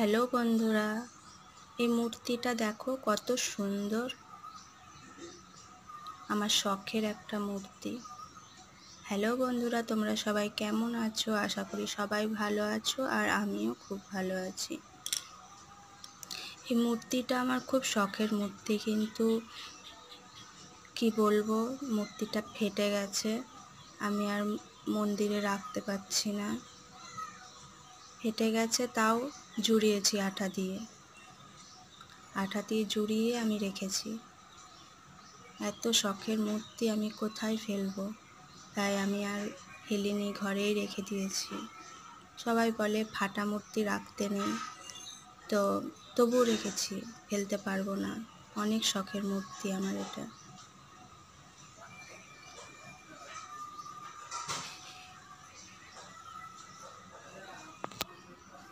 Hello বন্ধুরা, এই মূর্তিটা দেখো কত সুন্দর। আমার শখের একটা মূর্তি। হ্যালো বন্ধুরা, তোমরা সবাই কেমন আছো? আশা করি সবাই ভালো আছো আর আমিও খুব ভালো আছি। এই মূর্তিটা আমার খুব শখের মূর্তি, কিন্তু কি বলবো, মূর্তিটা ফেটে গেছে। আমি আর মন্দিরে রাখতে পারছি না। ফেটে গেছে, তাও জুড়িয়েছি আঠা দিয়ে জুড়িয়ে আমি রেখেছি। এত শখের মূর্তি আমি কোথায় ফেলবো, তাই আমি আর ফেলিনি, ঘরেই রেখে দিয়েছি। সবাই বলে ফাটা মূর্তি রাখতে নেই, তো তবুও রেখেছি, ফেলতে পারবো না। অনেক শখের মূর্তি আমার এটা।